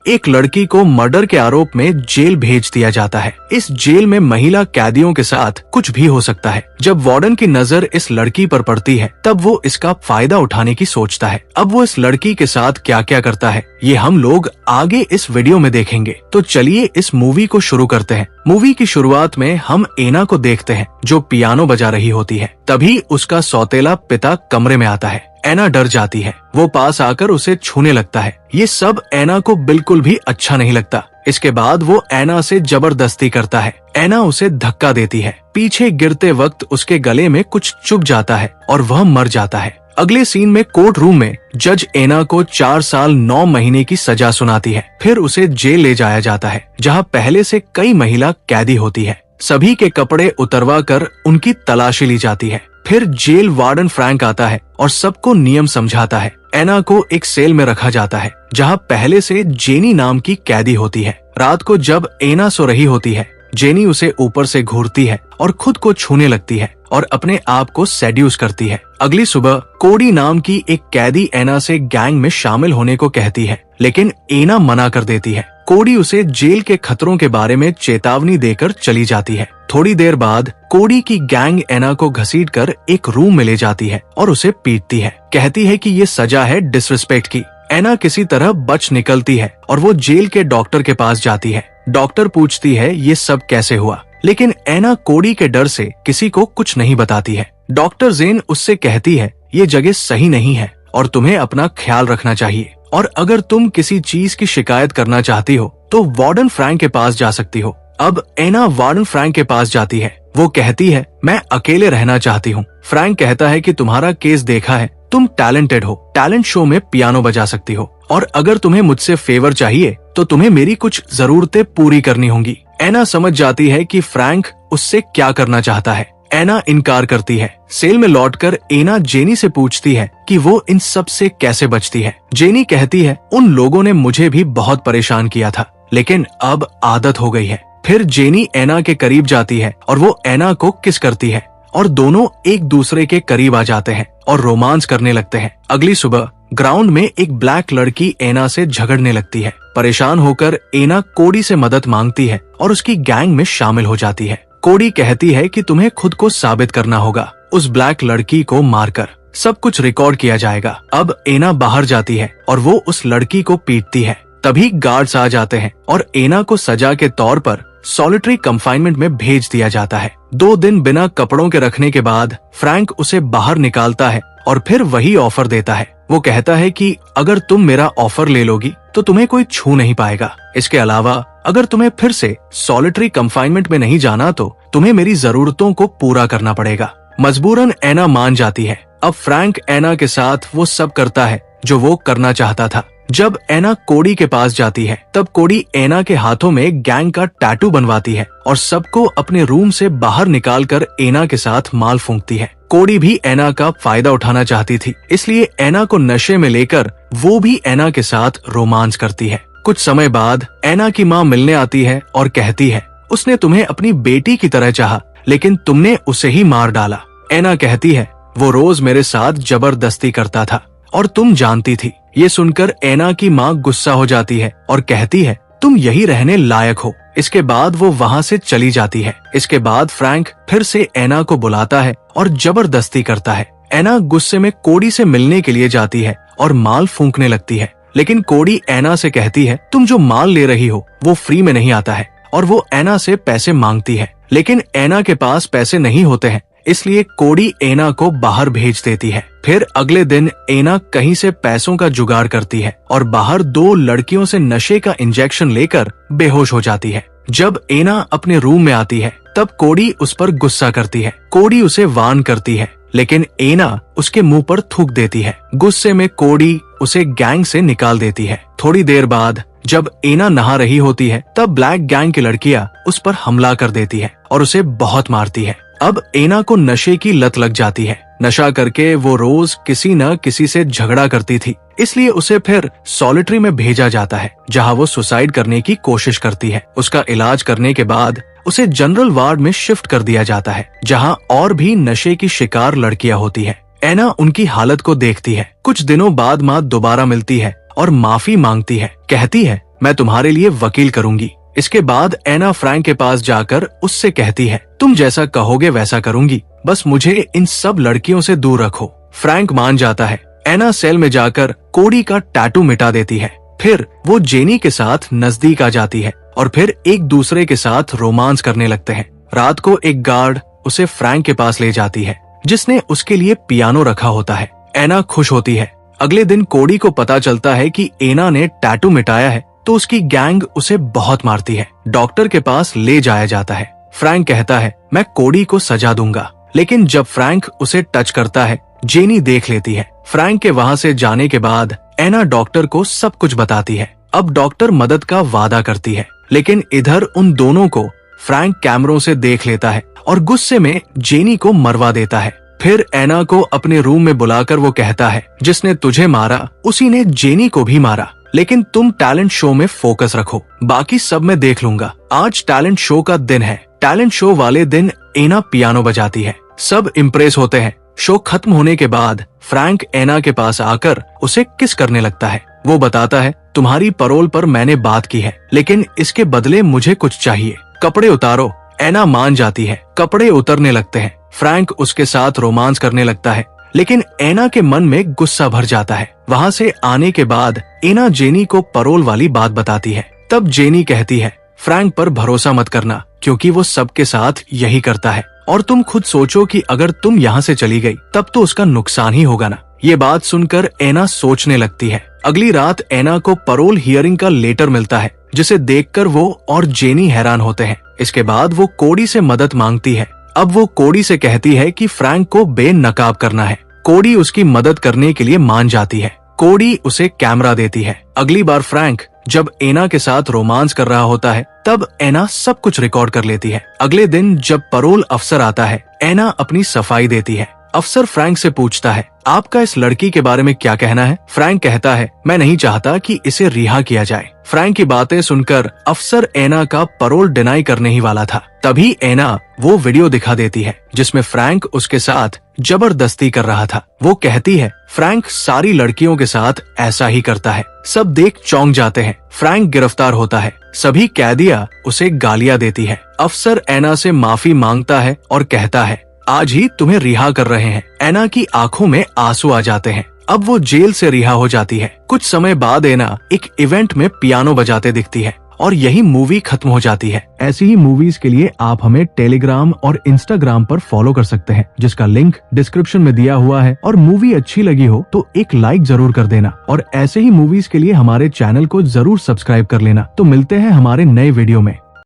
एक लड़की को मर्डर के आरोप में जेल भेज दिया जाता है। इस जेल में महिला कैदियों के साथ कुछ भी हो सकता है। जब वार्डन की नजर इस लड़की पर पड़ती है तब वो इसका फायदा उठाने की सोचता है। अब वो इस लड़की के साथ क्या क्या करता है ये हम लोग आगे इस वीडियो में देखेंगे। तो चलिए इस मूवी को शुरू करते हैं। मूवी की शुरुआत में हम एना को देखते हैं जो पियानो बजा रही होती है। तभी उसका सौतेला पिता कमरे में आता है। एना डर जाती है। वो पास आकर उसे छूने लगता है। ये सब एना को बिल्कुल भी अच्छा नहीं लगता। इसके बाद वो एना से जबरदस्ती करता है। एना उसे धक्का देती है। पीछे गिरते वक्त उसके गले में कुछ चुभ जाता है और वह मर जाता है। अगले सीन में कोर्ट रूम में जज एना को 4 साल 9 महीने की सजा सुनाती है। फिर उसे जेल ले जाया जाता है जहाँ पहले से कई महिला कैदी होती है। सभी के कपड़े उतरवा कर उनकी तलाशी ली जाती है। फिर जेल वार्डन फ्रैंक आता है और सबको नियम समझाता है। एना को एक सेल में रखा जाता है जहाँ पहले से जेनी नाम की कैदी होती है। रात को जब एना सो रही होती है जेनी उसे ऊपर से घूरती है और खुद को छूने लगती है और अपने आप को सेड्यूस करती है। अगली सुबह कोडी नाम की एक कैदी एना से गैंग में शामिल होने को कहती है लेकिन एना मना कर देती है। कोडी उसे जेल के खतरों के बारे में चेतावनी देकर चली जाती है। थोड़ी देर बाद कोडी की गैंग एना को घसीटकर एक रूम में ले जाती है और उसे पीटती है। कहती है कि ये सजा है डिसरिस्पेक्ट की। एना किसी तरह बच निकलती है और वो जेल के डॉक्टर के पास जाती है। डॉक्टर पूछती है ये सब कैसे हुआ, लेकिन एना कोडी के डर से किसी को कुछ नहीं बताती है। डॉक्टर जेन उससे कहती है ये जगह सही नहीं है और तुम्हें अपना ख्याल रखना चाहिए और अगर तुम किसी चीज की शिकायत करना चाहती हो तो वार्डन फ्रैंक के पास जा सकती हो। अब एना वार्डन फ्रैंक के पास जाती है। वो कहती है मैं अकेले रहना चाहती हूँ। फ्रैंक कहता है कि तुम्हारा केस देखा है, तुम टैलेंटेड हो, टैलेंट शो में पियानो बजा सकती हो और अगर तुम्हें मुझसे फेवर चाहिए तो तुम्हें मेरी कुछ जरूरतें पूरी करनी होंगी। एना समझ जाती है कि फ्रैंक उससे क्या करना चाहता है। एना इनकार करती है। सेल में लौटकर एना जेनी से पूछती है कि वो इन सब से कैसे बचती है। जेनी कहती है उन लोगों ने मुझे भी बहुत परेशान किया था लेकिन अब आदत हो गई है। फिर जेनी एना के करीब जाती है और वो एना को किस करती है और दोनों एक दूसरे के करीब आ जाते हैं और रोमांस करने लगते हैं। अगली सुबह ग्राउंड में एक ब्लैक लड़की एना से झगड़ने लगती है। परेशान होकर एना कोडी से मदद मांगती है और उसकी गैंग में शामिल हो जाती है। कोडी कहती है कि तुम्हें खुद को साबित करना होगा। उस ब्लैक लड़की को मारकर सब कुछ रिकॉर्ड किया जाएगा। अब एना बाहर जाती है और वो उस लड़की को पीटती है। तभी गार्ड्स आ जाते हैं और एना को सजा के तौर पर सॉलिटरी कंफाइनमेंट में भेज दिया जाता है। 2 दिन बिना कपड़ों के रखने के बाद फ्रैंक उसे बाहर निकालता है और फिर वही ऑफर देता है। वो कहता है कि अगर तुम मेरा ऑफर ले लोगी तो तुम्हें कोई छू नहीं पाएगा। इसके अलावा अगर तुम्हें फिर से सॉलिटरी कंफाइनमेंट में नहीं जाना तो तुम्हें मेरी जरूरतों को पूरा करना पड़ेगा। मजबूरन एना मान जाती है। अब फ्रैंक एना के साथ वो सब करता है जो वो करना चाहता था। जब एना कोडी के पास जाती है तब कोडी एना के हाथों में गैंग का टैटू बनवाती है और सबको अपने रूम से बाहर निकालकर एना के साथ माल फूंकती है। कोडी भी एना का फायदा उठाना चाहती थी, इसलिए एना को नशे में लेकर वो भी एना के साथ रोमांस करती है। कुछ समय बाद एना की माँ मिलने आती है और कहती है उसने तुम्हें अपनी बेटी की तरह चाहा लेकिन तुमने उसे ही मार डाला। एना कहती है वो रोज मेरे साथ जबरदस्ती करता था और तुम जानती थी। ये सुनकर एना की माँ गुस्सा हो जाती है और कहती है तुम यही रहने लायक हो। इसके बाद वो वहाँ से चली जाती है। इसके बाद फ्रैंक फिर से एना को बुलाता है और जबरदस्ती करता है। एना गुस्से में कोडी से मिलने के लिए जाती है और माल फूंकने लगती है, लेकिन कोडी एना से कहती है तुम जो माल ले रही हो वो फ्री में नहीं आता है और वो एना से पैसे मांगती है, लेकिन एना के पास पैसे नहीं होते हैं, इसलिए कोडी एना को बाहर भेज देती है। फिर अगले दिन एना कहीं से पैसों का जुगाड़ करती है और बाहर 2 लड़कियों से नशे का इंजेक्शन लेकर बेहोश हो जाती है। जब एना अपने रूम में आती है तब कोडी उस पर गुस्सा करती है। कोडी उसे वार्न करती है, लेकिन एना उसके मुंह पर थूक देती है। गुस्से में कोडी उसे गैंग से निकाल देती है। थोड़ी देर बाद जब एना नहा रही होती है तब ब्लैक गैंग की लड़कियां उस पर हमला कर देती है और उसे बहुत मारती है। अब एना को नशे की लत लग जाती है। नशा करके वो रोज किसी न किसी से झगड़ा करती थी, इसलिए उसे फिर सॉलिटरी में भेजा जाता है जहां वो सुसाइड करने की कोशिश करती है। उसका इलाज करने के बाद उसे जनरल वार्ड में शिफ्ट कर दिया जाता है जहां और भी नशे की शिकार लड़कियां होती है। एना उनकी हालत को देखती है। कुछ दिनों बाद माँ दोबारा मिलती है और माफी मांगती है। कहती है मैं तुम्हारे लिए वकील करूंगी। इसके बाद एना फ्रैंक के पास जाकर उससे कहती है, तुम जैसा कहोगे वैसा करूंगी, बस मुझे इन सब लड़कियों से दूर रखो। फ्रैंक मान जाता है। एना सेल में जाकर कोडी का टैटू मिटा देती है। फिर वो जेनी के साथ नजदीक आ जाती है और फिर एक दूसरे के साथ रोमांस करने लगते हैं। रात को एक गार्ड उसे फ्रैंक के पास ले जाती है, जिसने उसके लिए पियानो रखा होता है। एना खुश होती है। अगले दिन कोडी को पता चलता है कि एना ने टैटू मिटाया है, तो उसकी गैंग उसे बहुत मारती है। डॉक्टर के पास ले जाया जाता है। फ्रैंक कहता है, मैं कोडी को सजा दूंगा। लेकिन जब फ्रैंक उसे टच करता है, जेनी देख लेती है। फ्रैंक के वहाँ से जाने के बाद एना डॉक्टर को सब कुछ बताती है। अब डॉक्टर मदद का वादा करती है, लेकिन इधर उन दोनों को फ्रैंक कैमरों से देख लेता है और गुस्से में जेनी को मरवा देता है। फिर एना को अपने रूम में बुलाकर वो कहता है, जिसने तुझे मारा उसी ने जेनी को भी मारा, लेकिन तुम टैलेंट शो में फोकस रखो, बाकी सब मैं देख लूंगा। आज टैलेंट शो का दिन है। टैलेंट शो वाले दिन एना पियानो बजाती है। सब इम्प्रेस होते हैं। शो खत्म होने के बाद फ्रैंक एना के पास आकर उसे किस करने लगता है। वो बताता है, तुम्हारी पैरोल पर मैंने बात की है, लेकिन इसके बदले मुझे कुछ चाहिए। कपड़े उतारो। एना मान जाती है। कपड़े उतरने लगते हैं। फ्रैंक उसके साथ रोमांस करने लगता है, लेकिन एना के मन में गुस्सा भर जाता है। वहाँ से आने के बाद एना जेनी को पैरोल वाली बात बताती है। तब जेनी कहती है, फ्रैंक पर भरोसा मत करना, क्योंकि वो सबके साथ यही करता है, और तुम खुद सोचो कि अगर तुम यहाँ से चली गई तब तो उसका नुकसान ही होगा ना। ये बात सुनकर एना सोचने लगती है। अगली रात एना को पैरोल हियरिंग का लेटर मिलता है, जिसे देखकर वो और जेनी हैरान होते हैं। इसके बाद वो कोडी से मदद मांगती है। अब वो कोडी से कहती है कि फ्रैंक को बेनकाब करना है। कोडी उसकी मदद करने के लिए मान जाती है। कोडी उसे कैमरा देती है। अगली बार फ्रैंक जब एना के साथ रोमांस कर रहा होता है, तब एना सब कुछ रिकॉर्ड कर लेती है। अगले दिन जब पैरोल अफसर आता है, एना अपनी सफाई देती है। अफसर फ्रैंक से पूछता है, आपका इस लड़की के बारे में क्या कहना है। फ्रैंक कहता है, मैं नहीं चाहता कि इसे रिहा किया जाए। फ्रैंक की बातें सुनकर अफसर एना का पैरोल डिनाई करने ही वाला था। तभी एना वो वीडियो दिखा देती है, जिसमें फ्रैंक उसके साथ जबरदस्ती कर रहा था। वो कहती है, फ्रैंक सारी लड़कियों के साथ ऐसा ही करता है। सब देख चौंक जाते हैं। फ्रैंक गिरफ्तार होता है। सभी कैदियां उसे गालियां देती है। अफसर एना से माफी मांगता है और कहता है, आज ही तुम्हें रिहा कर रहे हैं। एना की आंखों में आंसू आ जाते हैं। अब वो जेल से रिहा हो जाती है। कुछ समय बाद एना एक इवेंट में पियानो बजाते दिखती है और यही मूवी खत्म हो जाती है। ऐसी ही मूवीज के लिए आप हमें टेलीग्राम और इंस्टाग्राम पर फॉलो कर सकते हैं, जिसका लिंक डिस्क्रिप्शन में दिया हुआ है। और मूवी अच्छी लगी हो तो एक लाइक जरूर कर देना, और ऐसे ही मूवीज के लिए हमारे चैनल को जरूर सब्सक्राइब कर लेना। तो मिलते हैं हमारे नए वीडियो में।